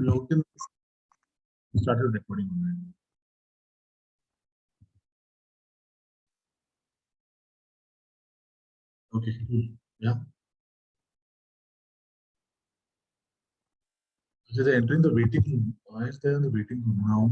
logged in, started recording already. Okay, yeah. So they're entering the waiting room. Why is there in the waiting room now?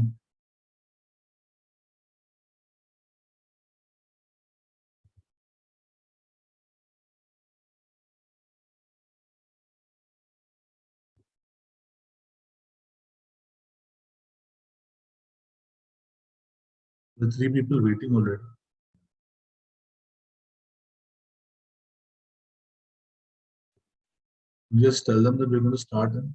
The three people waiting already. Just tell them that we're going to start. And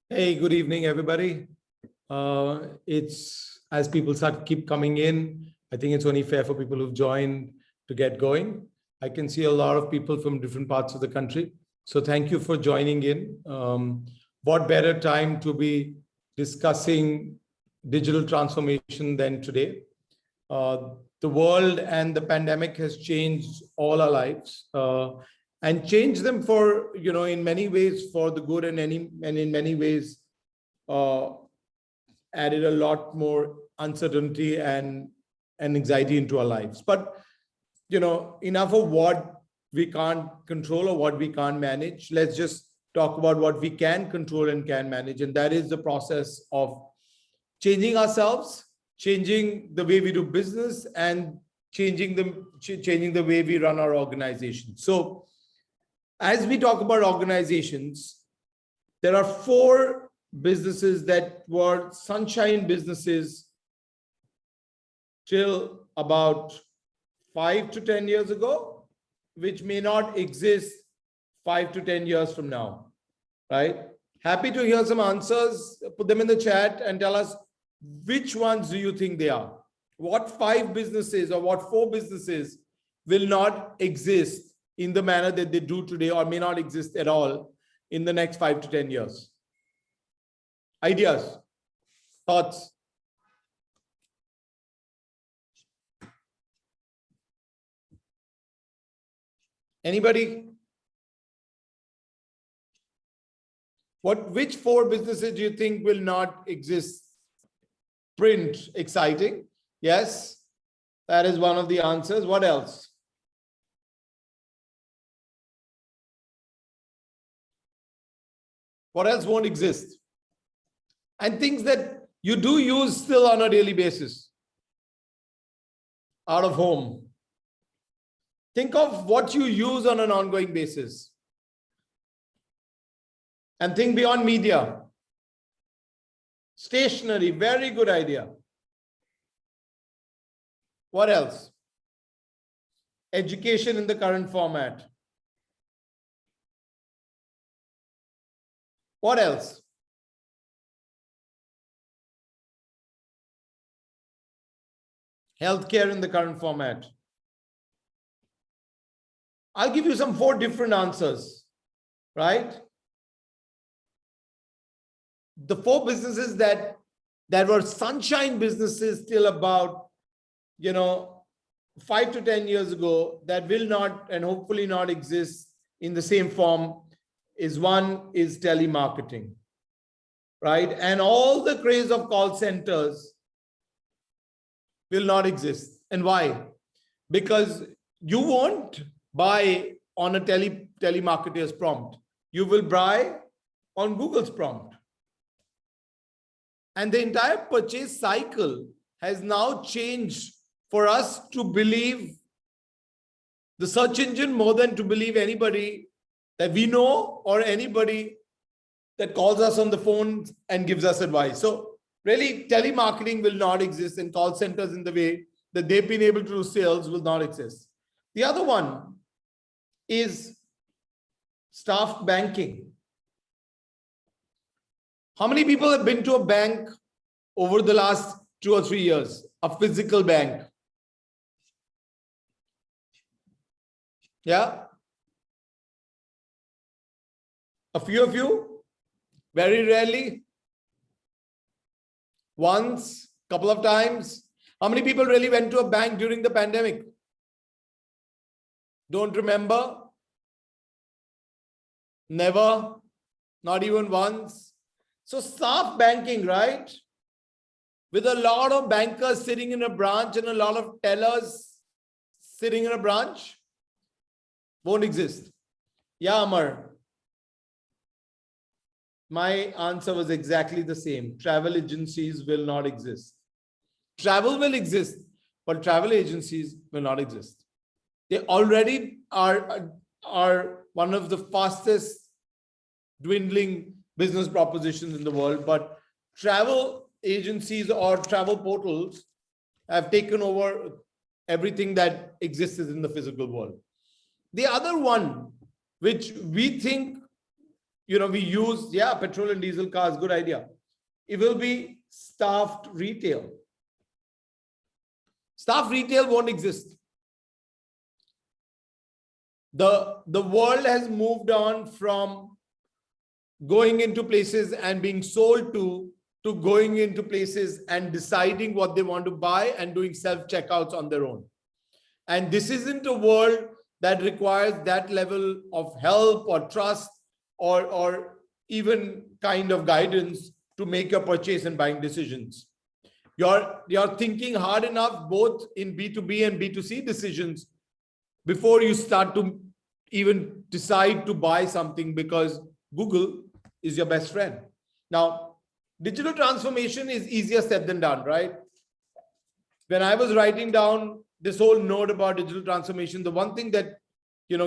Hey, good evening, everybody. It's as people keep coming in, I think it's only fair for people who've joined to get going. I can see a lot of people from different parts of the country. So thank you for joining in. What better time to be discussing digital transformation than today? The world and the pandemic has changed all our lives and changed them for, in many ways for the good and in many ways uh, added a lot more uncertainty and anxiety into our lives. But, enough of what we can't control or what we can't manage. Let's just talk about what we can control and can manage. And that is the process of changing ourselves, changing the way we do business, and changing the way we run our organization. So as we talk about organizations, there are 4 businesses that were sunshine businesses till about 5 to 10 years ago, which may not exist 5 to 10 years from now, right? Happy to hear some answers. Put them in the chat and tell us which ones do you think they are? What 5 businesses or what 4 businesses will not exist in the manner that they do today or may not exist at all in the next 5 to 10 years? Ideas, thoughts? Anybody? Which 4 businesses do you think will not exist? Print, exciting. Yes, that is one of the answers. What else? What else won't exist? And things that you do use still on a daily basis. Out of home. Think of what you use on an ongoing basis. And think beyond media. Stationery, very good idea. What else? Education in the current format. What else? Healthcare in the current format. I'll give you some 4 different answers, right? The 4 businesses that were sunshine businesses till about, 5 to 10 years ago that will not and hopefully not exist in the same form is one is telemarketing, right? And all the craze of call centers will not exist. And why? Because you won't buy on a telemarketer's prompt. You will buy on Google's prompt. And the entire purchase cycle has now changed for us to believe the search engine more than to believe anybody that we know or anybody that calls us on the phone and gives us advice. So really, telemarketing will not exist, and call centers in the way that they've been able to do sales will not exist. The other one is staff banking. How many people have been to a bank over the last 2 or 3 years? A physical bank. Yeah. A few of you, very rarely, once, couple of times. How many people really went to a bank during the pandemic? Don't remember? Never, not even once. So staff banking, right? With a lot of bankers sitting in a branch and a lot of tellers sitting in a branch, won't exist. Yeah, Amar. My answer was exactly the same. Travel agencies will not exist. Travel will exist, but travel agencies will not exist. They already are one of the fastest dwindling business propositions in the world, but travel agencies or travel portals have taken over everything that exists in the physical world. The other one, which we think we use, petrol and diesel cars, good idea. It will be staffed retail. Staff retail won't exist. The world has moved on from going into places and being sold to going into places and deciding what they want to buy and doing self-checkouts on their own. And this isn't a world that requires that level of help or trust or even kind of guidance to make your purchase and buying decisions. You're thinking hard enough both in B2B and B2C decisions before you start to even decide to buy something, because Google is your best friend. Now, digital transformation is easier said than done, right? When I was writing down this whole note about digital transformation, the one thing that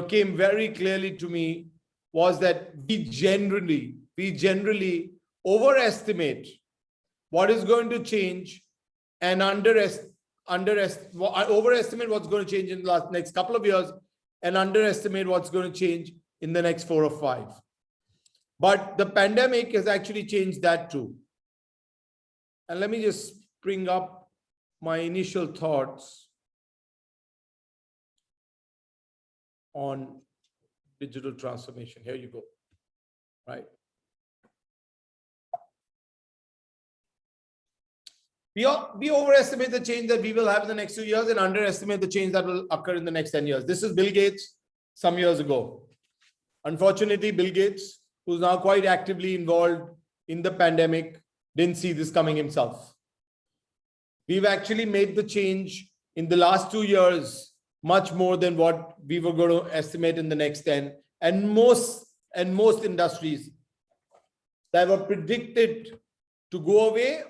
came very clearly to me was that we generally overestimate what is going to change and overestimate what's going to change in the next couple of years and underestimate what's going to change in the next 4 or 5. But the pandemic has actually changed that too. And let me just bring up my initial thoughts on digital transformation. Here you go, right? We overestimate the change that we will have in the next 2 years and underestimate the change that will occur in the next 10 years. This is Bill Gates some years ago. Unfortunately, Bill Gates, who's now quite actively involved in the pandemic, didn't see this coming himself. We've actually made the change in the last 2 years much more than what we were going to estimate in the next 10. And most industries that were predicted to go away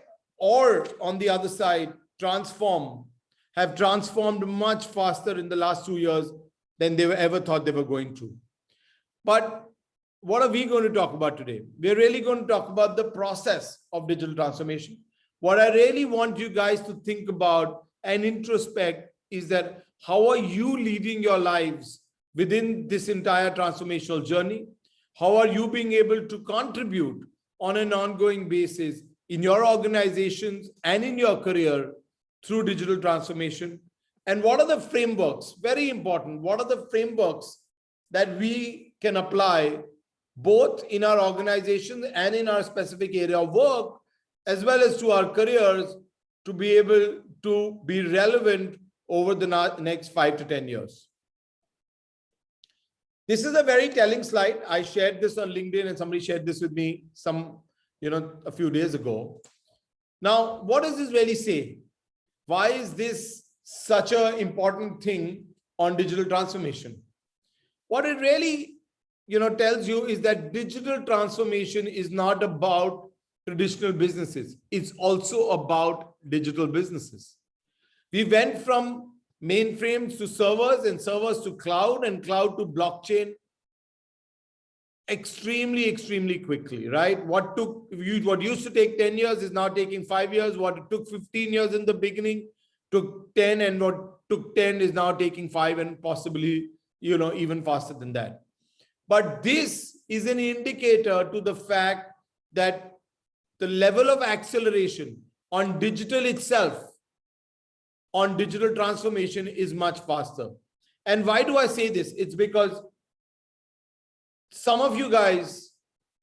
or on the other side have transformed much faster in the last 2 years than they ever thought they were going to. But what are we going to talk about today? We're really going to talk about the process of digital transformation. What I really want you guys to think about and introspect is that how are you leading your lives within this entire transformational journey? How are you being able to contribute on an ongoing basis in your organizations and in your career through digital transformation? And what are the frameworks, very important, what are the frameworks that we can apply both in our organizations and in our specific area of work, as well as to our careers, to be able to be relevant over the next 5 to 10 years. This is a very telling slide. I shared this on LinkedIn and somebody shared this with me a few days ago. Now, what does this really say? Why is this such an important thing on digital transformation? What it really tells you is that digital transformation is not about traditional businesses. It's also about digital businesses. We went from mainframes to servers and servers to cloud and cloud to blockchain extremely quickly, right? What used to take 10 years is now taking 5 years. What it took 15 years in the beginning took 10, and what took 10 is now taking 5 and possibly, even faster than that. But this is an indicator to the fact that the level of acceleration on digital itself, on digital transformation, is much faster. And why do I say this? It's because some of you guys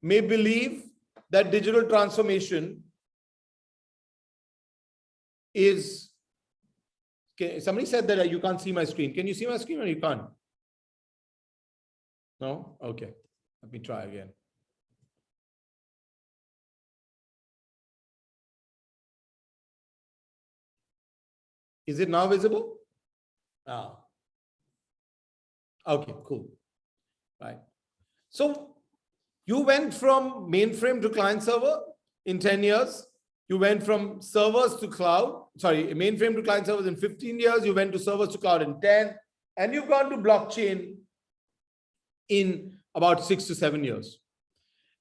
may believe that digital transformation is... Okay, somebody said that you can't see my screen. Can you see my screen or you can't? No? Okay. Let me try again. Is it now visible? Ah. Okay, cool. Right. So you went from mainframe to client server in 10 years. You went from servers to cloud. Sorry, mainframe to client servers in 15 years. You went to servers to cloud in 10. And you've gone to blockchain in about 6 to 7 years.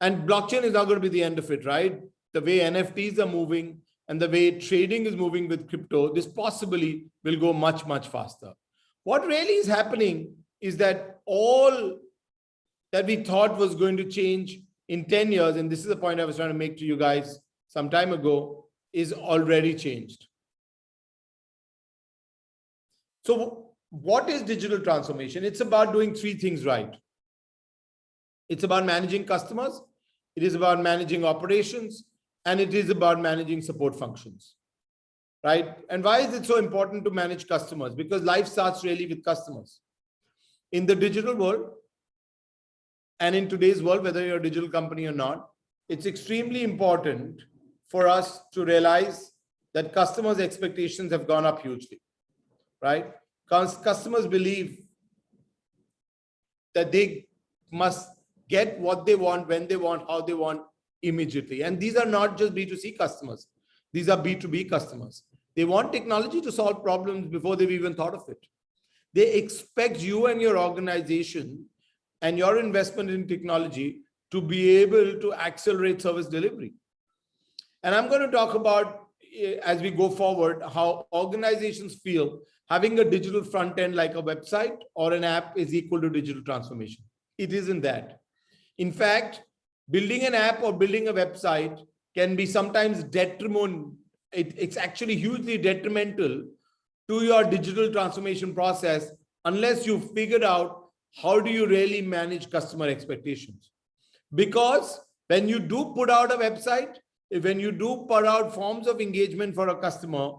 And blockchain is not going to be the end of it, right? The way NFTs are moving and the way trading is moving with crypto, this possibly will go much faster. What really is happening is that all that we thought was going to change in 10 years, and this is the point I was trying to make to you guys some time ago, is already changed. So what is digital transformation? It's about doing three things right. It's about managing customers, it is about managing operations, and it is about managing support functions, right? And why is it so important to manage customers? Because life starts really with customers. In the digital world, and in today's world, whether you're a digital company or not, it's extremely important for us to realize that customers' expectations have gone up hugely, right? Because customers believe that they must get what they want, when they want, how they want, immediately. And these are not just B2C customers. These are B2B customers. They want technology to solve problems before they've even thought of it. They expect you and your organization and your investment in technology to be able to accelerate service delivery. And I'm going to talk about, as we go forward, how organizations feel having a digital front end like a website or an app is equal to digital transformation. It isn't that. In fact, building an app or building a website can be sometimes detrimental. It's actually hugely detrimental to your digital transformation process unless you figured out how do you really manage customer expectations. Because when you do put out a website, when you do put out forms of engagement for a customer,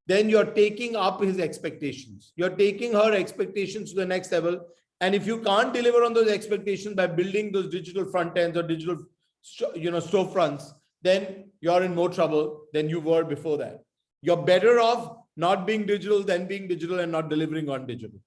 then you're taking up his expectations. You're taking her expectations to the next level. And if you can't deliver on those expectations by building those digital front ends or digital, storefronts, then you're in more trouble than you were before that. You're better off not being digital than being digital and not delivering on digital.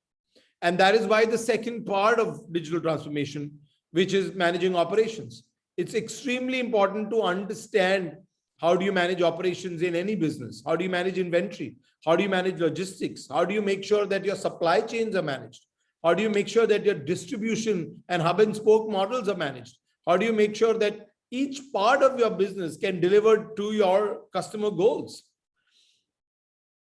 And that is why the second part of digital transformation, which is managing operations. It's extremely important to understand how do you manage operations in any business? How do you manage inventory? How do you manage logistics? How do you make sure that your supply chains are managed? How do you make sure that your distribution and hub and spoke models are managed? How do you make sure that each part of your business can deliver to your customer goals?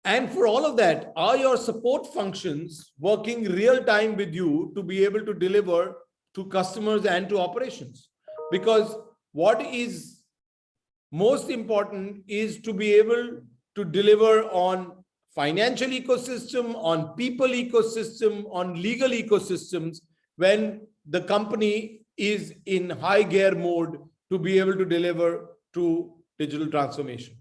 And for all of that, are your support functions working real time with you to be able to deliver to customers and to operations? Because what is most important is to be able to deliver on financial ecosystem, on people ecosystem, on legal ecosystems when the company is in high gear mode to be able to deliver to digital transformation.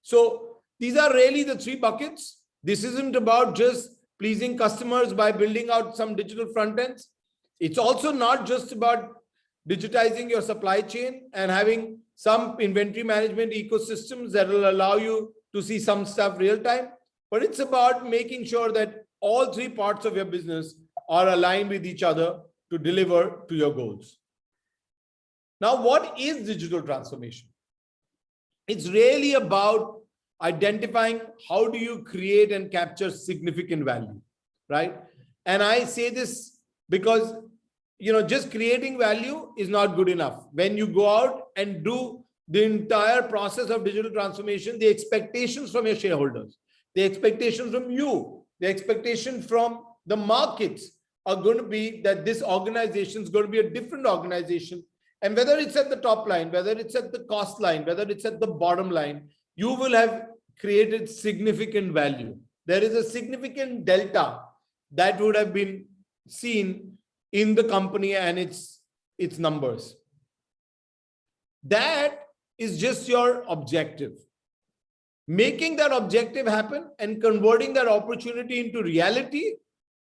So these are really the three buckets. This isn't about just pleasing customers by building out some digital front ends. It's also not just about digitizing your supply chain and having some inventory management ecosystems that will allow you to see some stuff real time, but it's about making sure that all three parts of your business are aligned with each other to deliver to your goals. Now, what is digital transformation? It's really about identifying how do you create and capture significant value, right? And I say this because, just creating value is not good enough. When you go out and do the entire process of digital transformation, the expectations from your shareholders, the expectations from you, the expectation from the markets are going to be that this organization is going to be a different organization. And whether it's at the top line, whether it's at the cost line, whether it's at the bottom line, you will have created significant value. There is a significant delta that would have been seen in the company and its numbers. That is just your objective. Making that objective happen and converting that opportunity into reality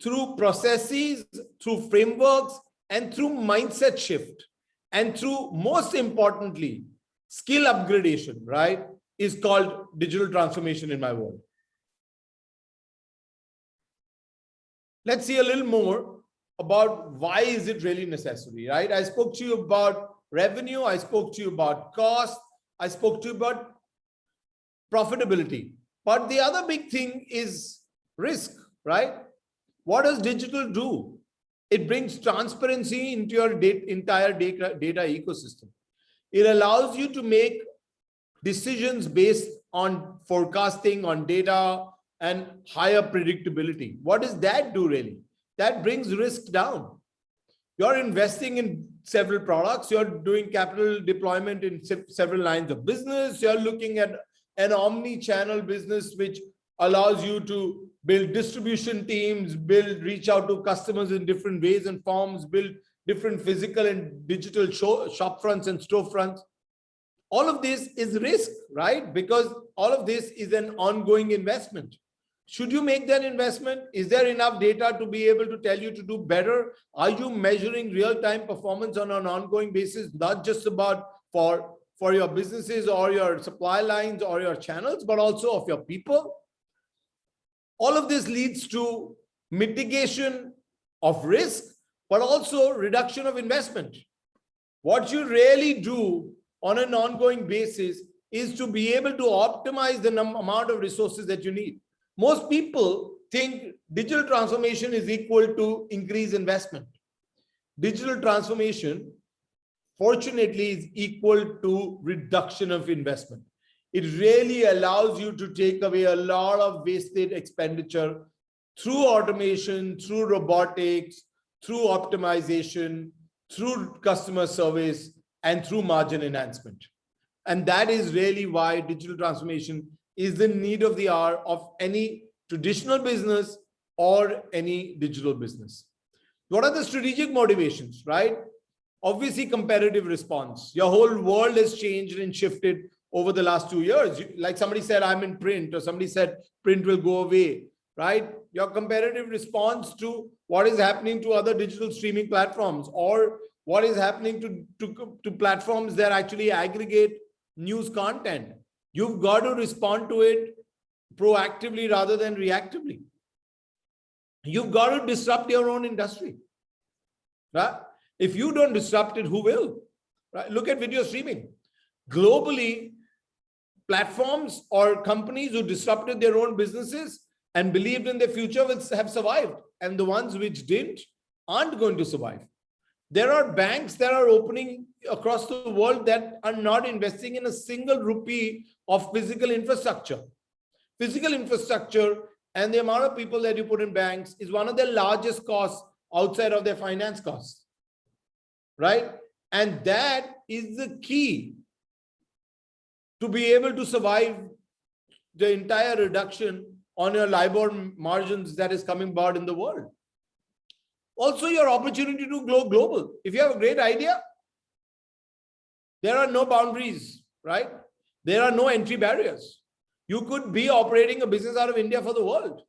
through processes, through frameworks, and through mindset shift, and through, most importantly, skill upgradation, right, is called digital transformation in my world. Let's see a little more about why is it really necessary, right? I spoke to you about revenue. I spoke to you about cost. I spoke to you about profitability. But the other big thing is risk, right? What does digital do? It brings transparency into your entire data ecosystem. It allows you to make decisions based on forecasting, on data, and higher predictability. What does that do really? That brings risk down. You're investing in several products, you're doing capital deployment in several lines of business, you're looking at an omni-channel business, which allows you to build distribution teams, reach out to customers in different ways and forms, build different physical and digital shop fronts and storefronts. All of this is risk, right? Because all of this is an ongoing investment. Should you make that investment? Is there enough data to be able to tell you to do better? Are you measuring real-time performance on an ongoing basis, not just about for your businesses or your supply lines or your channels, but also of your people? All of this leads to mitigation of risk, but also reduction of investment. What you really do on an ongoing basis is to be able to optimize the amount of resources that you need. Most people think digital transformation is equal to increased investment. Digital transformation, fortunately, is equal to reduction of investment. It really allows you to take away a lot of wasted expenditure through automation, through robotics, through optimization, through customer service, and through margin enhancement. And that is really why digital transformation is the need of the hour of any traditional business or any digital business. What are the strategic motivations, right? Obviously, competitive response. Your whole world has changed and shifted over the last 2 years. Like somebody said, I'm in print, or somebody said print will go away, right? Your competitive response to what is happening to other digital streaming platforms, or what is happening to platforms that actually aggregate news content. You've got to respond to it proactively rather than reactively. You've got to disrupt your own industry, right? If you don't disrupt it, who will? Right? Look at video streaming. Globally, platforms or companies who disrupted their own businesses and believed in their future will have survived. And the ones which didn't aren't going to survive. There are banks that are opening across the world that are not investing in a single rupee of physical infrastructure. Physical infrastructure and the amount of people that you put in banks is one of the largest costs outside of their finance costs, right? And that is the key to be able to survive the entire reduction on your LIBOR margins that is coming about in the world. Also, your opportunity to go global. If you have a great idea, there are no boundaries, right? There are no entry barriers. You could be operating a business out of India for the world.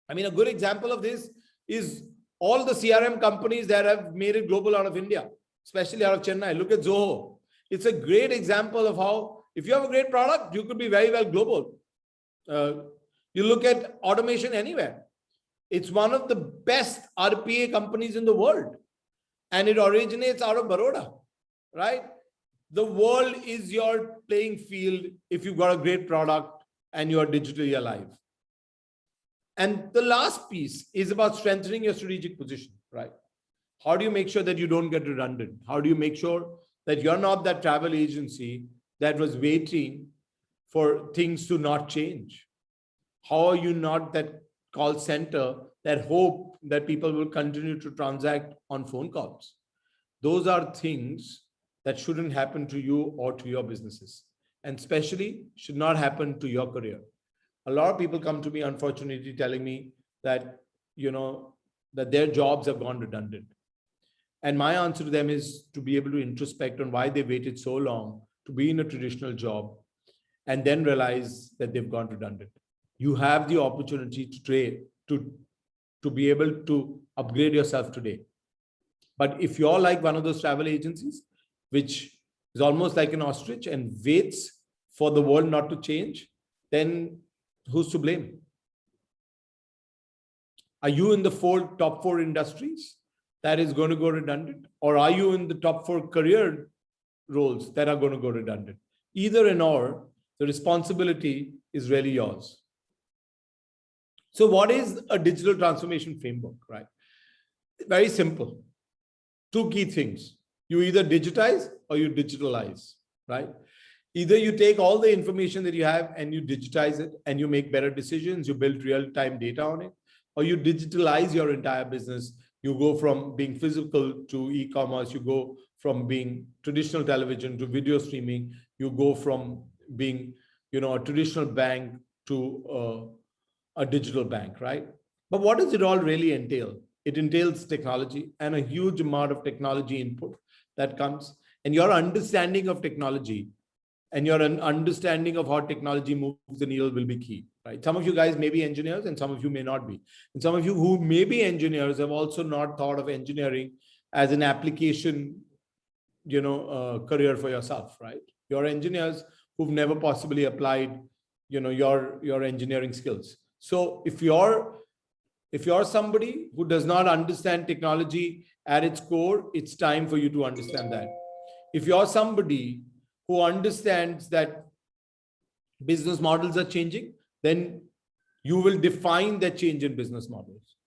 I mean, a good example of this is all the CRM companies that have made it global out of India, especially out of Chennai. Look at Zoho. It's a great example of how, if you have a great product, you could be very well global. You look at automation anywhere. It's one of the best RPA companies in the world. And it originates out of Baroda, right? The world is your playing field if you've got a great product and you're digitally alive. And the last piece is about strengthening your strategic position, right? How do you make sure that you don't get redundant? How do you make sure that you're not that travel agency that was waiting for things to not change? How are you not that call center that hope that people will continue to transact on phone calls? Those are things that shouldn't happen to you or to your businesses, and especially should not happen to your career. A lot of people come to me, unfortunately, telling me that, that their jobs have gone redundant. And my answer to them is to be able to introspect on why they waited so long to be in a traditional job and then realize that they've gone redundant. You have the opportunity to trade, to be able to upgrade yourself today. But if you're like one of those travel agencies, which is almost like an ostrich and waits for the world not to change, then who's to blame? Are you in the top four industries that is going to go redundant? Or are you in the top 4 career roles that are going to go redundant? Either and or, the responsibility is really yours. So what is a digital transformation framework, right? Very simple. 2 key things. You either digitize or you digitalize, right? Either you take all the information that you have and you digitize it and you make better decisions, you build real-time data on it, or you digitalize your entire business You go from being physical to e-commerce. You go from being traditional television to video streaming. You go from being, a traditional bank to a digital bank, right? But what does it all really entail? It entails technology and a huge amount of technology input that comes. And your understanding of technology and your understanding of how technology moves the needle will be key, right? Some of you guys may be engineers and some of you may not be. And some of you who may be engineers have also not thought of engineering as an application, career for yourself, right? You're engineers who've never possibly applied, your engineering skills. So if you're somebody who does not understand technology at its core, it's time for you to understand that. If you're somebody who understands that business models are changing, then you will define that change in business models.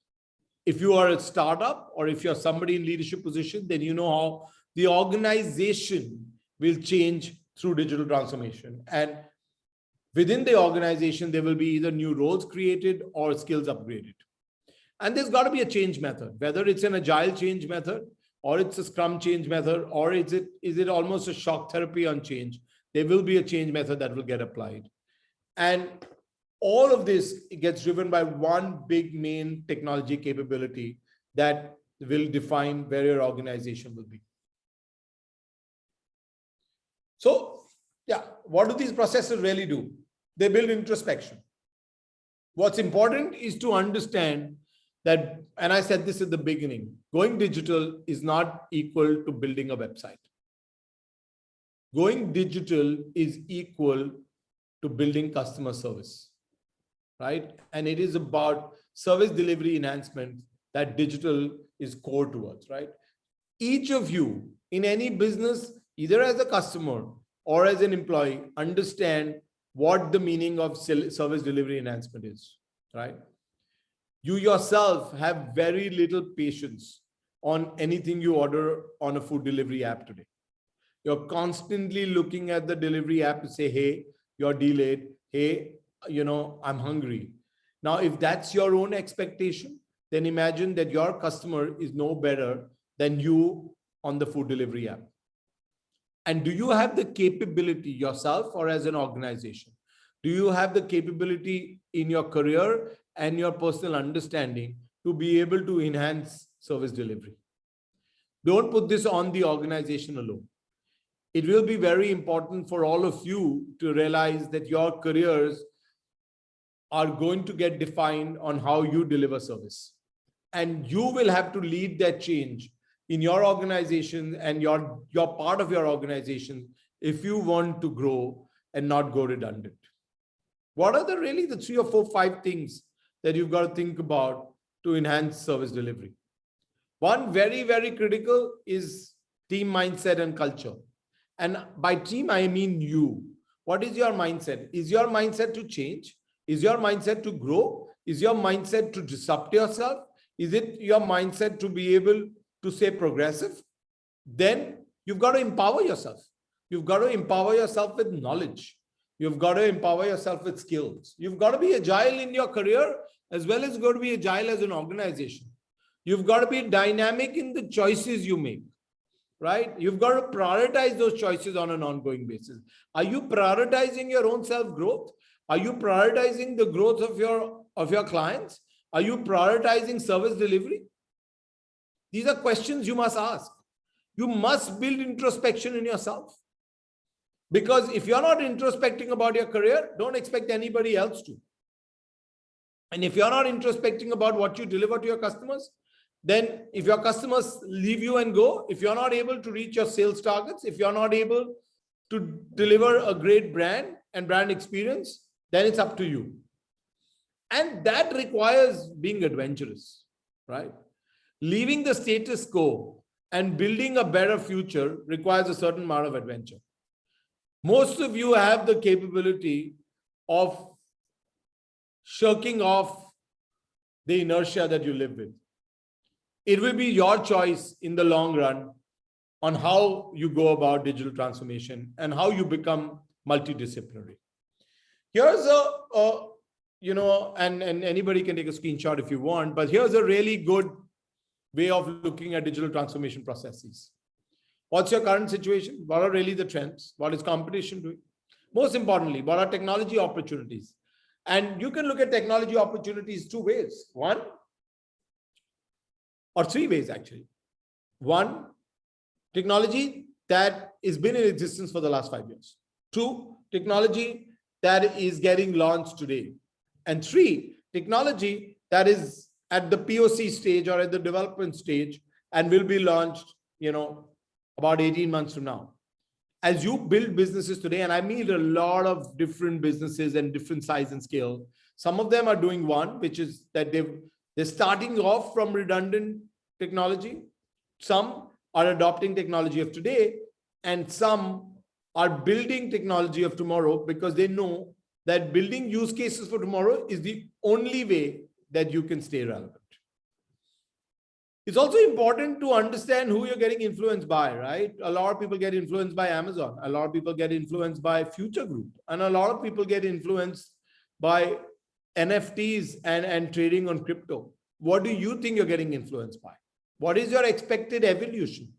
If you are a startup or if you're somebody in leadership position, then you know how the organization will change through digital transformation. And within the organization, there will be either new roles created or skills upgraded. And there's got to be a change method, whether it's an agile change method or it's a scrum change method, or is it almost a shock therapy on change? There will be a change method that will get applied. And all of this gets driven by one big main technology capability that will define where your organization will be. So, yeah, what do these processes really do? They build introspection. What's important is to understand that, and I said this at the beginning, going digital is not equal to building a website. Going digital is equal to building customer service, right? And it is about service delivery enhancement that digital is core towards, right? Each of you in any business, either as a customer or as an employee, understand what the meaning of service delivery enhancement is, right? You yourself have very little patience on anything you order on a food delivery app today. You're constantly looking at the delivery app to say, hey, you're delayed. Hey, I'm hungry. Now, if that's your own expectation, then imagine that your customer is no better than you on the food delivery app. And do you have the capability yourself or as an organization? Do you have the capability in your career and your personal understanding to be able to enhance service delivery? Don't put this on the organization alone. It will be very important for all of you to realize that your careers are going to get defined on how you deliver service. And you will have to lead that change in your organization and your part of your organization if you want to grow and not go redundant. What are really the 3 or 4, 5 things that you've got to think about to enhance service delivery? One very, very critical is team mindset and culture. And by team, I mean you. What is your mindset? Is your mindset to change? Is your mindset to grow? Is your mindset to disrupt yourself? Is it your mindset to be able to stay progressive? Then you've got to empower yourself. You've got to empower yourself with knowledge. You've got to empower yourself with skills. You've got to be agile in your career as well as got to be agile as an organization. You've got to be dynamic in the choices you make, right? You've got to prioritize those choices on an ongoing basis. Are you prioritizing your own self-growth? Are you prioritizing the growth of your clients? Are you prioritizing service delivery? These are questions you must ask. You must build introspection in yourself. Because if you're not introspecting about your career, don't expect anybody else to. And if you're not introspecting about what you deliver to your customers, then if your customers leave you and go, if you're not able to reach your sales targets, if you're not able to deliver a great brand and brand experience, then it's up to you. And that requires being adventurous, right? Leaving the status quo and building a better future requires a certain amount of adventure. Most of you have the capability of shirking off the inertia that you live with. It will be your choice in the long run on how you go about digital transformation and how you become multidisciplinary. Here's and anybody can take a screenshot if you want, but here's a really good way of looking at digital transformation processes. What's your current situation? What are really the trends? What is competition doing? Most importantly, what are technology opportunities? And you can look at technology opportunities two ways. One, or three ways actually. One, technology that has been in existence for the last 5 years. Two, technology that is getting launched today. And three, technology that is at the POC stage or at the development stage and will be launched, about 18 months from now. As you build businesses today, and I meet a lot of different businesses and different size and scale, some of them are doing one, which is that they're starting off from redundant technology. Some are adopting technology of today, and some are building technology of tomorrow because they know that building use cases for tomorrow is the only way that you can stay relevant. It's also important to understand who you're getting influenced by, right? A lot of people get influenced by Amazon. A lot of people get influenced by Future Group. And a lot of people get influenced by NFTs and trading on crypto. What do you think you're getting influenced by? What is your expected evolution?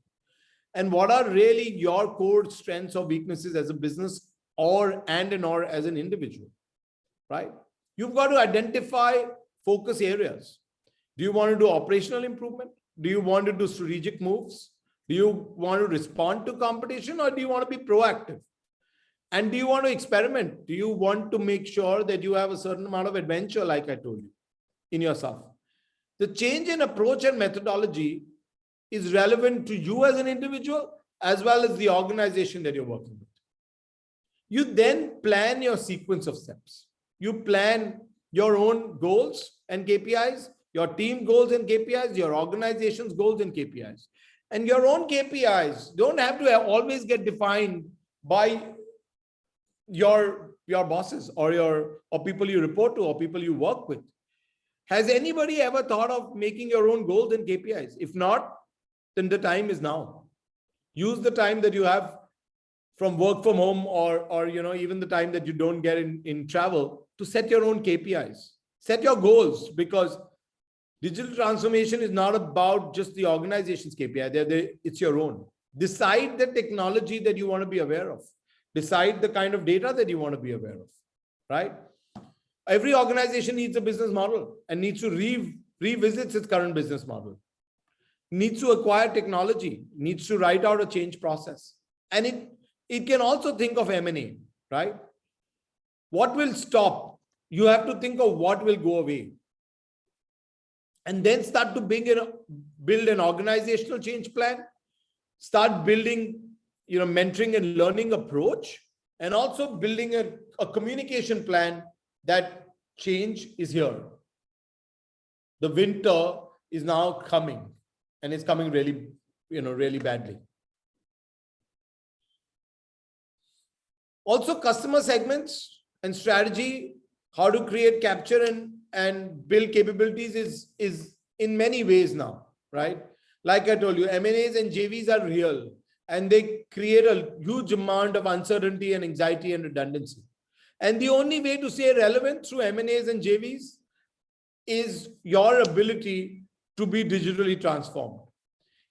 And what are really your core strengths or weaknesses as a business or as an individual, right? You've got to identify focus areas. Do you want to do operational improvement? Do you want to do strategic moves? Do you want to respond to competition, or do you want to be proactive? And do you want to experiment? Do you want to make sure that you have a certain amount of adventure, like I told you, in yourself? The change in approach and methodology is relevant to you as an individual, as well as the organization that you're working with. You then plan your sequence of steps. You plan your own goals and KPIs, your team goals and KPIs, your organization's goals and KPIs. And your own KPIs don't have to always get defined by your bosses or people you report to or people you work with. Has anybody ever thought of making your own goals and KPIs? If not, then the time is now. Use the time that you have from work from home or even the time that you don't get in travel to set your own KPIs. Set your goals, because digital transformation is not about just the organization's KPI. It's your own. Decide the technology that you want to be aware of. Decide the kind of data that you want to be aware of, right? Every organization needs a business model and needs to revisit its current business model. Needs to acquire technology, needs to write out a change process. And it can also think of M&A, right? What will stop? You have to think of what will go away. And then start to build an organizational change plan. Start building, mentoring and learning approach, and also building a communication plan that change is here. The winter is now coming, and it's coming really, really badly. Also, customer segments and strategy, how to create, capture, and build capabilities is in many ways now, right? Like I told you, M&As and JVs are real, and they create a huge amount of uncertainty and anxiety and redundancy. And the only way to stay relevant through M&As and JVs is your ability to be digitally transformed.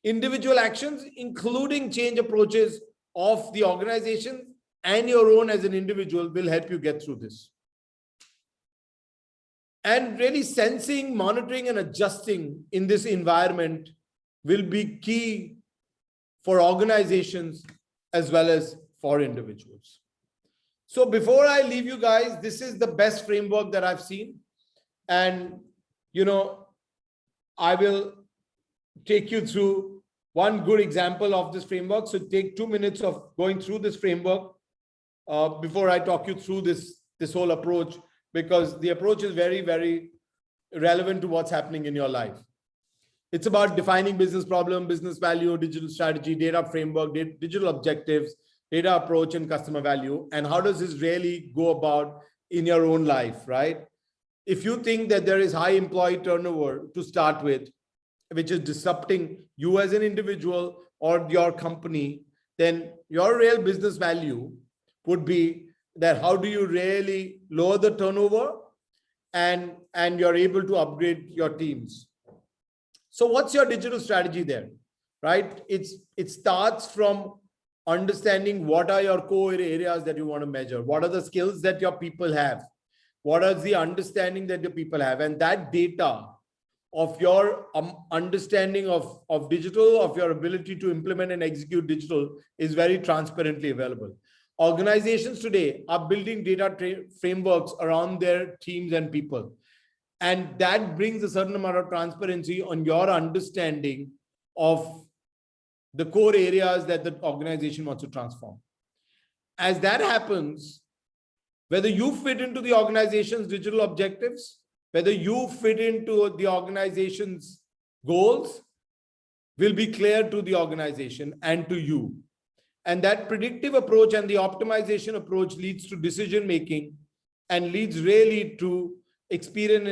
Individual actions, including change approaches of the organization and your own as an individual, will help you get through this. And really sensing, monitoring, and adjusting in this environment will be key for organizations as well as for individuals. So before I leave you guys, this is the best framework that I've seen. And, I will take you through one good example of this framework. So take 2 minutes of going through this framework before I talk you through this whole approach, because the approach is very, very relevant to what's happening in your life. It's about defining business problem, business value, digital strategy, data framework, digital objectives, data approach, and customer value. And how does this really go about in your own life, right? If you think that there is high employee turnover to start with, which is disrupting you as an individual or your company, then your real business value would be that how do you really lower the turnover and you're able to upgrade your teams. So what's your digital strategy there, right? It starts from understanding what are your core areas that you want to measure. What are the skills that your people have? What is the understanding that the people have? And that data of your understanding of digital, of your ability to implement and execute digital is very transparently available. Organizations today are building data frameworks around their teams and people. And that brings a certain amount of transparency on your understanding of the core areas that the organization wants to transform. As that happens, whether you fit into the organization's digital objectives, whether you fit into the organization's goals, will be clear to the organization and to you. And that predictive approach and the optimization approach leads to decision making and leads really to experience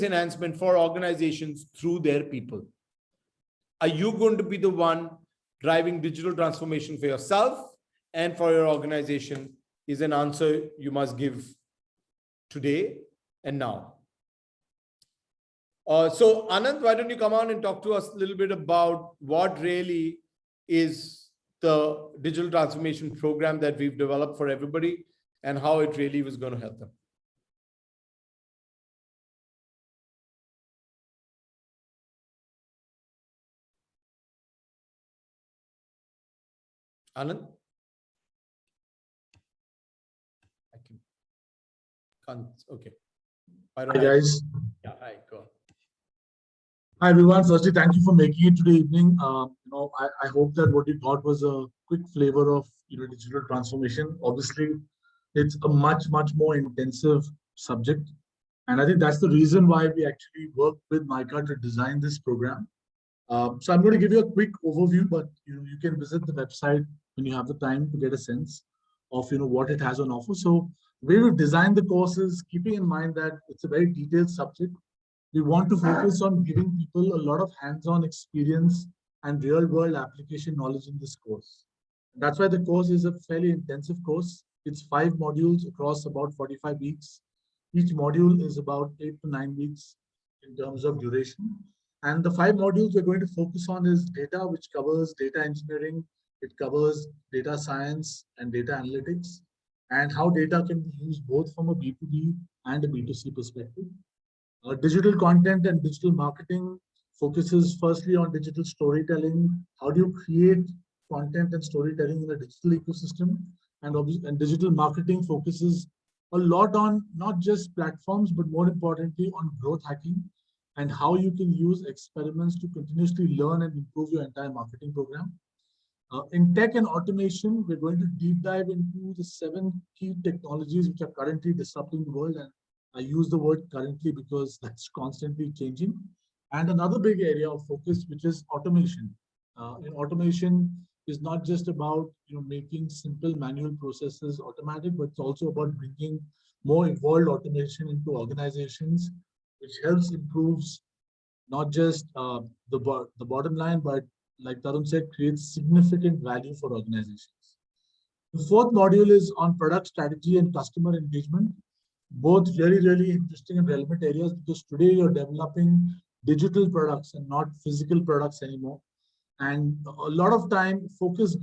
enhancement for organizations through their people. Are you going to be the one driving digital transformation for yourself and for your organization? Is an answer you must give today and now. So Anand, why don't you come on and talk to us a little bit about what really is the digital transformation program that we've developed for everybody and how it really was going to help them. Anand? Okay. Hi guys. Yeah, hi, go on. Hi everyone. Firstly, thank you for making it today evening. I hope that what you got was a quick flavor of digital transformation. Obviously, it's a much more intensive subject, and I think that's the reason why we actually worked with NICA to design this program. So I'm going to give you a quick overview, but you can visit the website when you have the time to get a sense of what it has on offer. So the way we've designed the course is keeping in mind that it's a very detailed subject. We want to focus on giving people a lot of hands-on experience and real-world application knowledge in this course. That's why the course is a fairly intensive course. It's 5 modules across about 45 weeks. Each module is about 8 to 9 weeks in terms of duration. And the 5 modules we're going to focus on is data, which covers data engineering. It covers data science and data analytics, and how data can be used both from a B2B and a B2C perspective. Digital content and digital marketing focuses firstly on digital storytelling. How do you create content and storytelling in a digital ecosystem? And digital marketing focuses a lot on not just platforms, but more importantly on growth hacking and how you can use experiments to continuously learn and improve your entire marketing program. In tech and automation, we're going to deep dive into the 7 key technologies which are currently disrupting the world. And I use the word currently because that's constantly changing. And another big area of focus, which is automation. Automation is not just about making simple manual processes automatic, but it's also about bringing more evolved automation into organizations, which helps improves not just the bottom line, but like Tarun said, creates significant value for organizations. The 4th module is on product strategy and customer engagement. Both really interesting and relevant areas, because today you're developing digital products and not physical products anymore. And a lot of time focus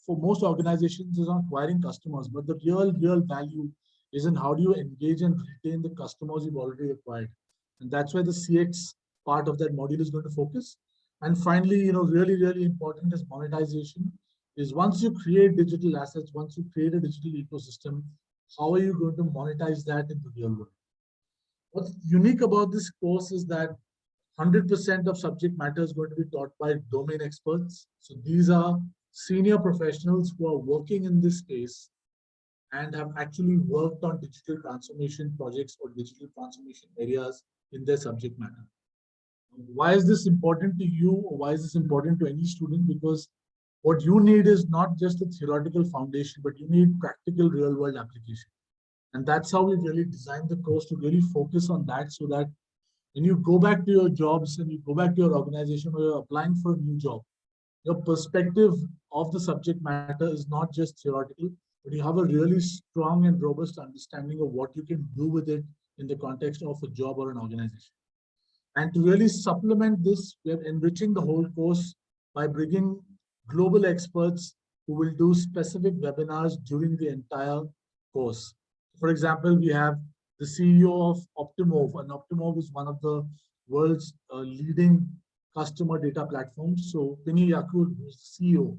for most organizations is on acquiring customers, but the real value is in how do you engage and retain the customers you've already acquired. And that's where the CX part of that module is going to focus. And finally, really important is monetization. Is once you create digital assets, once you create a digital ecosystem, how are you going to monetize that in the real world? What's unique about this course is that 100% of subject matter is going to be taught by domain experts. So these are senior professionals who are working in this space and have actually worked on digital transformation projects or digital transformation areas in their subject matter. Why is this important to you, or why is this important to any student? Because what you need is not just a theoretical foundation, but you need practical real-world application. And that's how we really designed the course, to really focus on that, so that when you go back to your jobs and you go back to your organization or you're applying for a new job, your perspective of the subject matter is not just theoretical, but you have a really strong and robust understanding of what you can do with it in the context of a job or an organization. And to really supplement this, we are enriching the whole course by bringing global experts who will do specific webinars during the entire course. For example, we have the CEO of Optimove, and Optimove is one of the world's leading customer data platforms. So Pini Yakul, who's the CEO,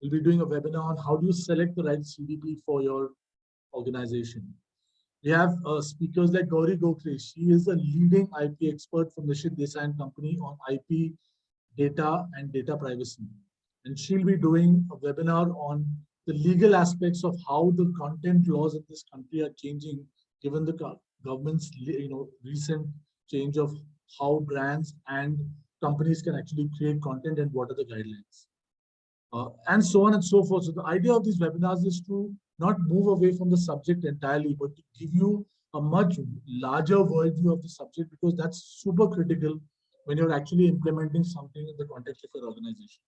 will be doing a webinar on how do you select the right CDP for your organization. We have speakers like Gauri Gokhale. She is a leading IP expert from Nishit Desai and Company on IP, data, and data privacy. And she'll be doing a webinar on the legal aspects of how the content laws in this country are changing, given the government's recent change of how brands and companies can actually create content and what are the guidelines. And so on and so forth. So the idea of these webinars is to not move away from the subject entirely, but to give you a much larger worldview of the subject, because that's super critical when you're actually implementing something in the context of your organization.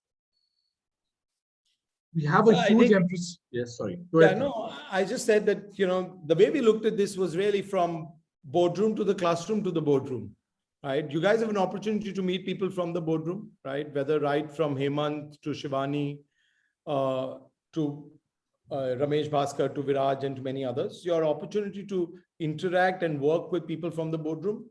We have a huge emphasis. Yes, sorry. Go ahead. No, I just said that, the way we looked at this was really from boardroom to the classroom to the boardroom, right? You guys have an opportunity to meet people from the boardroom, right? Whether right from Hemant to Shivani, to Ramesh Bhaskar, to Viraj, and to many others. Your opportunity to interact and work with people from the boardroom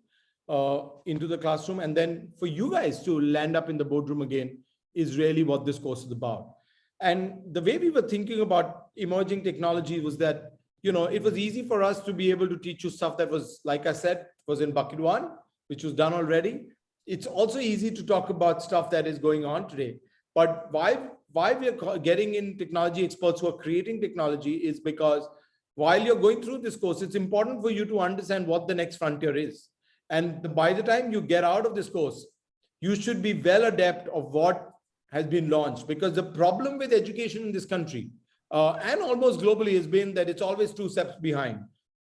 into the classroom, and then for you guys to land up in the boardroom again is really what this course is about. And the way we were thinking about emerging technology was that, it was easy for us to be able to teach you stuff that was, like I said, was in bucket one, which was done already. It's also easy to talk about stuff that is going on today. But why we are getting in technology experts who are creating technology is because while you're going through this course, it's important for you to understand what the next frontier is. And by the time you get out of this course, you should be well adept of what has been launched, because the problem with education in this country and almost globally has been that it's always 2 steps behind.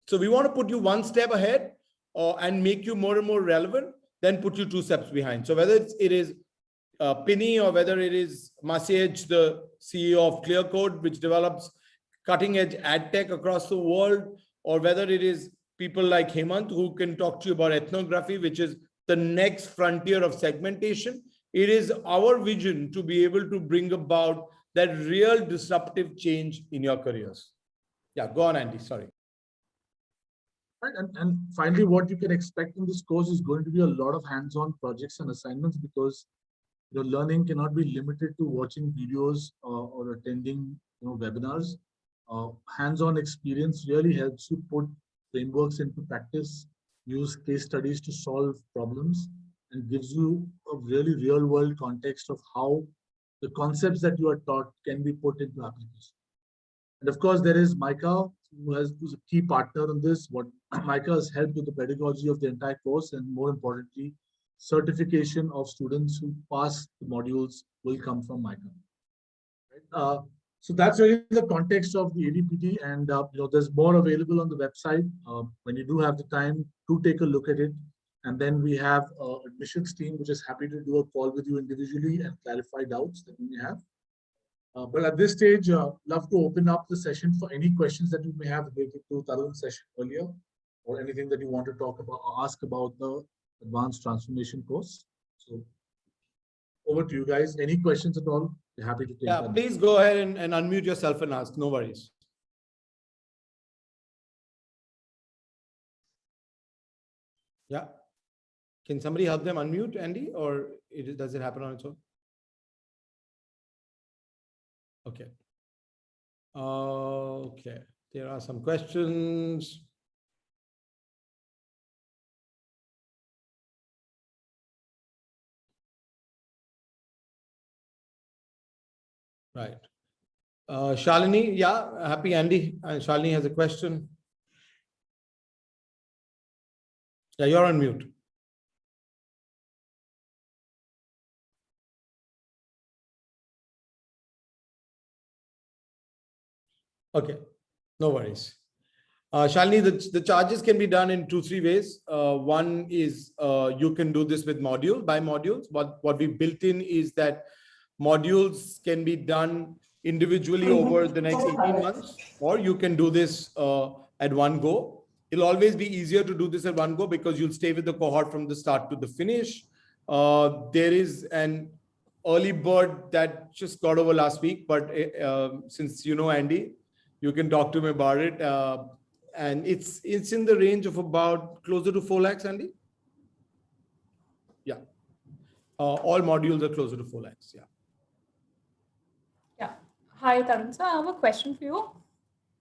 So we want to put you 1 step ahead and make you more and more relevant, then put you 2 steps behind. So whether it is Pini or whether it is Masiej, the CEO of ClearCode, which develops cutting edge ad tech across the world, or whether it is people like Hemant who can talk to you about ethnography, which is the next frontier of segmentation. It is our vision to be able to bring about that real disruptive change in your careers. Yeah, go on, Andy. Sorry. Right. And finally, what you can expect in this course is going to be a lot of hands-on projects and assignments, because your learning cannot be limited to watching videos or attending webinars. Hands-on experience really helps you put frameworks into practice, use case studies to solve problems, and gives you a really real-world context of how the concepts that you are taught can be put into application. And of course, there is Micah, who's a key partner in this. What Micah has helped with the pedagogy of the entire course, and more importantly, certification of students who pass the modules will come from Micah. Right? So that's really the context of the ADPT, and there's more available on the website. When you do have the time, do take a look at it. And then we have admissions team, which is happy to do a call with you individually and clarify doubts that you may have. But at this stage, love to open up the session for any questions that you may have related to Tarun's session earlier, or anything that you want to talk about or ask about the advanced transformation course. So over to you guys. Any questions at all? We're happy to take them. Please go ahead and unmute yourself and ask. No worries. Yeah. Can somebody help them unmute, Andy, or does it happen on its own? Okay. Okay. There are some questions. Right. Shalini, yeah, happy Andy. Shalini has a question. Yeah, you're on mute. Okay, no worries. Shalini, the charges can be done in 2-3 ways. One is you can do this with by modules. What we built in is that modules can be done individually over the next 18 months, or you can do this at one go. It'll always be easier to do this at one go because you'll stay with the cohort from the start to the finish. There is an early bird that just got over last week, but since you know Andy, you can talk to me about it. And it's in the range of about closer to 4 lakhs, Andy. Yeah. All modules are closer to 4 lakhs. Yeah. Yeah. Hi, Tarun. So I have a question for you.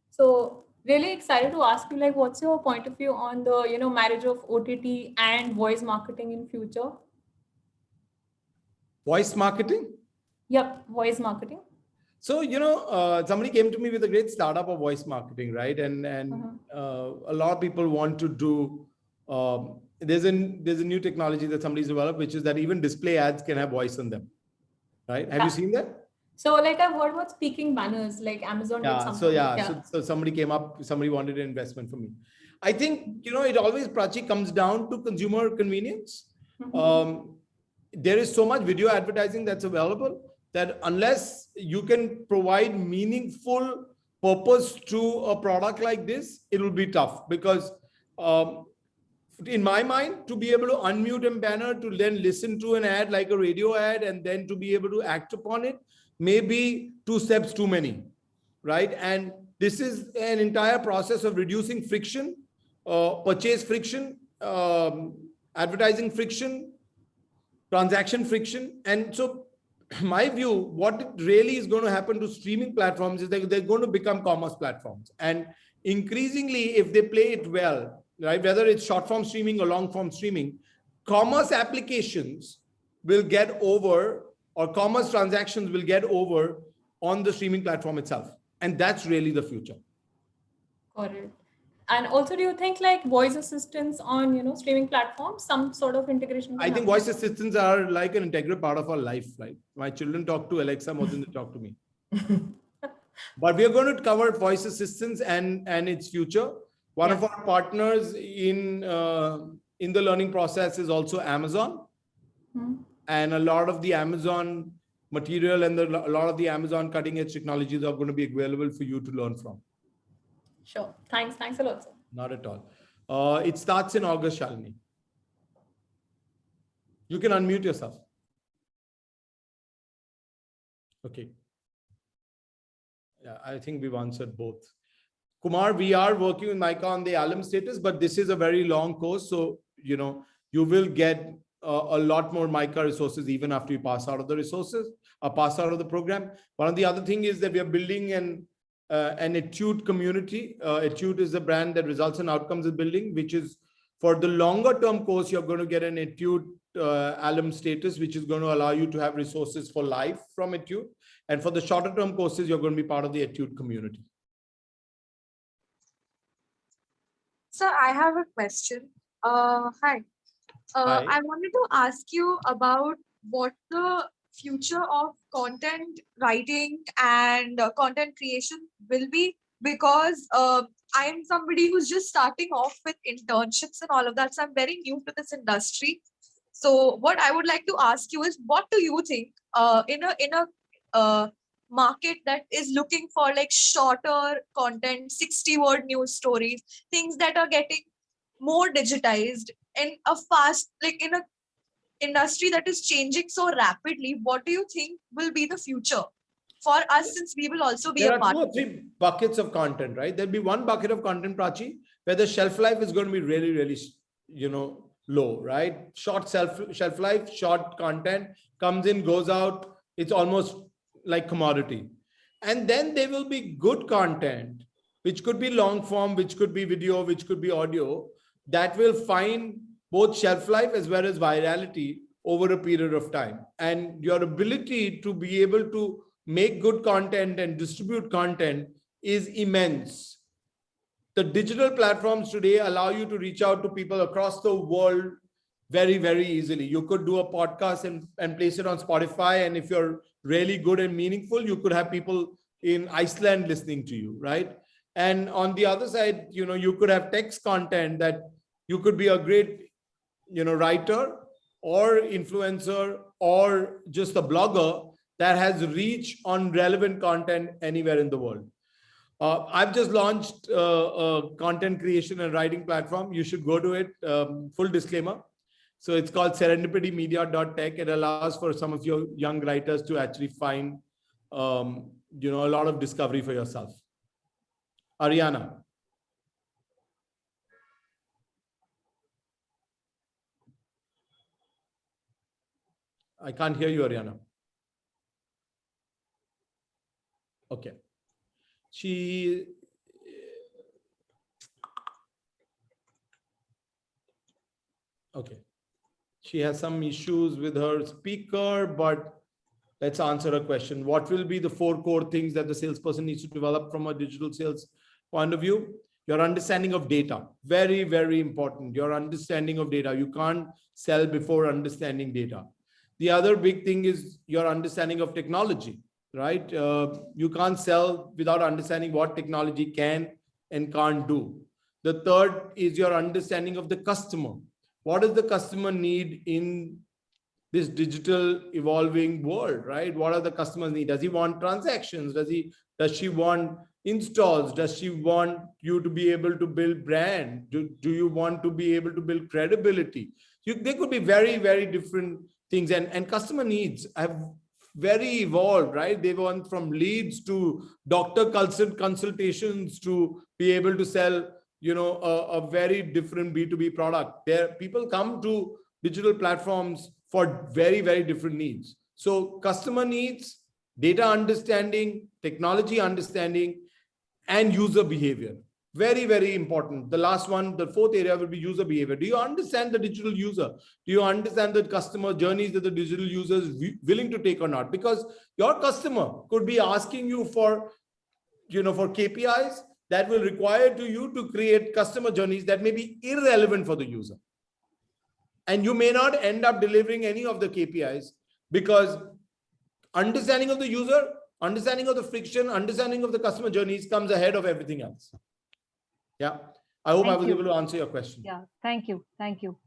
So really excited to ask you, like, what's your point of view on the, marriage of OTT and voice marketing in future? Voice marketing? Yep, voice marketing. So, somebody came to me with a great startup of voice marketing, right? And a lot of people want to do, there's a new technology that somebody's developed, which is that even display ads can have voice on them, right? Have you seen that? So like I've heard about speaking banners, like Amazon did something. So somebody came up, somebody wanted an investment from me. I think, it always, Prachi, comes down to consumer convenience. There is so much video advertising that's available that unless you can provide meaningful purpose to a product like this, it will be tough because in my mind, to be able to unmute a banner, to then listen to an ad like a radio ad, and then to be able to act upon it, maybe 2 steps too many, right? And this is an entire process of reducing friction, purchase friction, advertising friction, transaction friction. And so my view, what really is going to happen to streaming platforms is that they're going to become commerce platforms. And increasingly, if they play it well, right, whether it's short form streaming or long form streaming, commerce applications will get over, or commerce transactions will get over on the streaming platform itself. And that's really the future. Got it. And also, do you think like voice assistants on, streaming platforms, some sort of integration? I think voice assistants are like an integral part of our life, right? My children talk to Alexa more than they talk to me. But we are going to cover voice assistants and its future. One of our partners in the learning process is also Amazon. And a lot of the Amazon material and a lot of the Amazon cutting edge technologies are going to be available for you to learn from. Sure. Thanks a lot, sir. Not at all. It starts in August, Shalini. You can unmute yourself. Okay. Yeah, I think we've answered both. Kumar, we are working with Micah on the alum status, but this is a very long course. So, you will get a lot more Micah resources even after you pass out of the pass out of the program. One of the other thing is that we are building an Attitude community. Attitude is a brand that results in outcomes in building, which is for the longer term course, you're going to get an Attitude alum status, which is going to allow you to have resources for life from Attitude. And for the shorter term courses, you're going to be part of the Attitude community. Sir, I have a question. Hi. Hi. I wanted to ask you about what the future of content writing and content creation will be, because I am somebody who's just starting off with internships and all of that. So I'm very new to this industry. So what I would like to ask you is, what do you think in a market that is looking for like shorter content, 60-word news stories, things that are getting more digitized in a fast, like in a industry that is changing so rapidly, what do you think will be the future for us, since we will also be there a part are 2 or 3 buckets of content, right? There'll be one bucket of content, Prachi, where the shelf life is going to be really, really, low, right? Short shelf life, short content comes in, goes out. It's almost like commodity. And then there will be good content, which could be long form, which could be video, which could be audio, that will find both shelf life as well as virality over a period of time. And your ability to be able to make good content and distribute content is immense. The digital platforms today allow you to reach out to people across the world very, very easily. You could do a podcast and place it on Spotify. And if you're really good and meaningful, you could have people in Iceland listening to you, right? And on the other side, you could have text content that you could be a great, writer or influencer or just a blogger that has reach on relevant content anywhere in the world. I've just launched a content creation and writing platform. You should go to it. Full disclaimer. So it's called serendipitymedia.tech. It allows for some of your young writers to actually find, a lot of discovery for yourself. Ariana. I can't hear you, Ariana. Okay. Okay. She has some issues with her speaker, but let's answer a question. What will be the 4 core things that the salesperson needs to develop from a digital sales point of view? Your understanding of data, very, very important. Your understanding of data. You can't sell before understanding data. The other big thing is your understanding of technology, right? You can't sell without understanding what technology can and can't do. The third is your understanding of the customer. What does the customer need in this digital evolving world, right? What are the customers need? Does he want transactions? Does she want installs? Does she want you to be able to build brand? Do you want to be able to build credibility? They could be very, very different things. And customer needs have very evolved, right? They went from leads to doctor consultations to be able to sell, a very different B2B product. People come to digital platforms for very, very different needs. So customer needs, data understanding, technology understanding, and user behavior. Very, very important. The last one, the fourth area will be user behavior. Do you understand the digital user? Do you understand the customer journeys that the digital user is willing to take or not? Because your customer could be asking you for KPIs that will require you to create customer journeys that may be irrelevant for the user. And you may not end up delivering any of the KPIs because understanding of the user, understanding of the friction, understanding of the customer journeys comes ahead of everything else. Yeah. I hope I was able to answer your question. Yeah. Thank you. Thank you.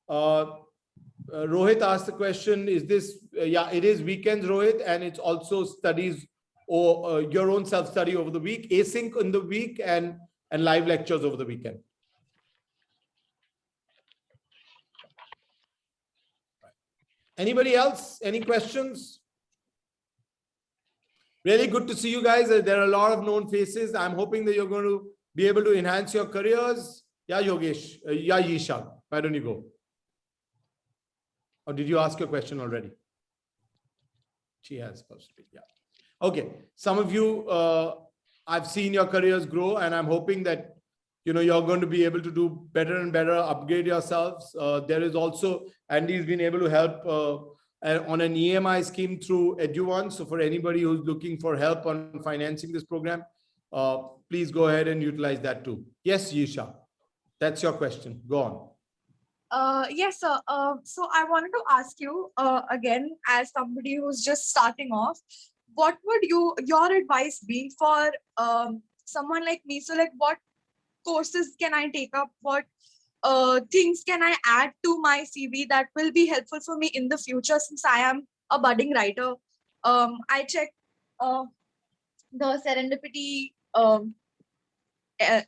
Rohit asked the question, is this, it is weekends, Rohit, and it's also studies or your own self-study over the week, async in the week and live lectures over the weekend. Anybody else? Any questions? Really good to see you guys. There are a lot of known faces. I'm hoping that you're going to be able to enhance your careers. Yeah, Yogesh. Yeah, Yisha. Why don't you go? Or did you ask your question already? She has supposed to be. Yeah. Okay. Some of you, I've seen your careers grow, and I'm hoping that you're going to be able to do better and better, upgrade yourselves. There is also, Andy's been able to help on an EMI scheme through Edu1. So for anybody who's looking for help on financing this program, please go ahead and utilize that too. Yes, Yisha, that's your question. Go on. Yes, sir. So I wanted to ask you again, as somebody who's just starting off, what would your advice be for someone like me? So like, what courses can I take up? What things can I add to my CV that will be helpful for me in the future, since I am a budding writer? I checked the Serendipity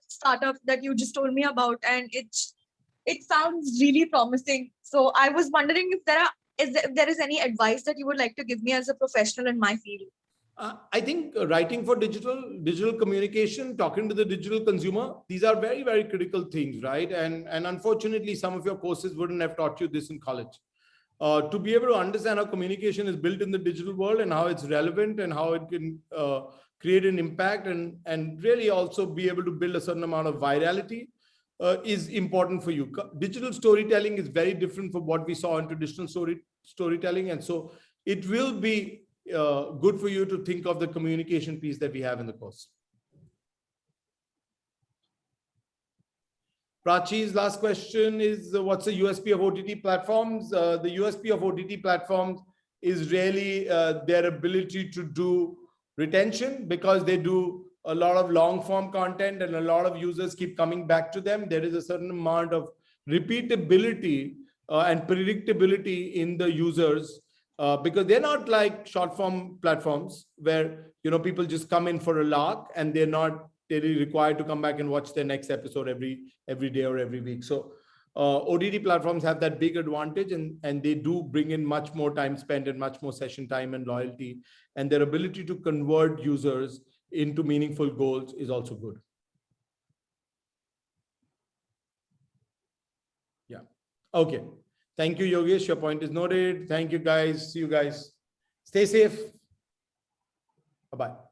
startup that you just told me about, and it sounds really promising. So I was wondering if there is any advice that you would like to give me as a professional in my field. I think writing for digital communication, talking to the digital consumer, these are very, very critical things, right? And unfortunately, some of your courses wouldn't have taught you this in college. To be able to understand how communication is built in the digital world and how it's relevant and how it can create an impact and really also be able to build a certain amount of virality is important for you. Digital storytelling is very different from what we saw in traditional storytelling. And so it will be good for you to think of the communication piece that we have in the course. Prachi's last question is, what's the USP of OTT platforms? The USP of OTT platforms is really their ability to do retention, because they do a lot of long form content and a lot of users keep coming back to them. There is a certain amount of repeatability and predictability in the users because they're not like short form platforms where, people just come in for a lark and they're not really required to come back and watch their next episode every day or every week. So OTT platforms have that big advantage, and they do bring in much more time spent and much more session time and loyalty, and their ability to convert users into meaningful goals is also good. Yeah. Okay. Thank you, Yogesh. Your point is noted. Thank you, guys. See you guys. Stay safe. Bye-bye.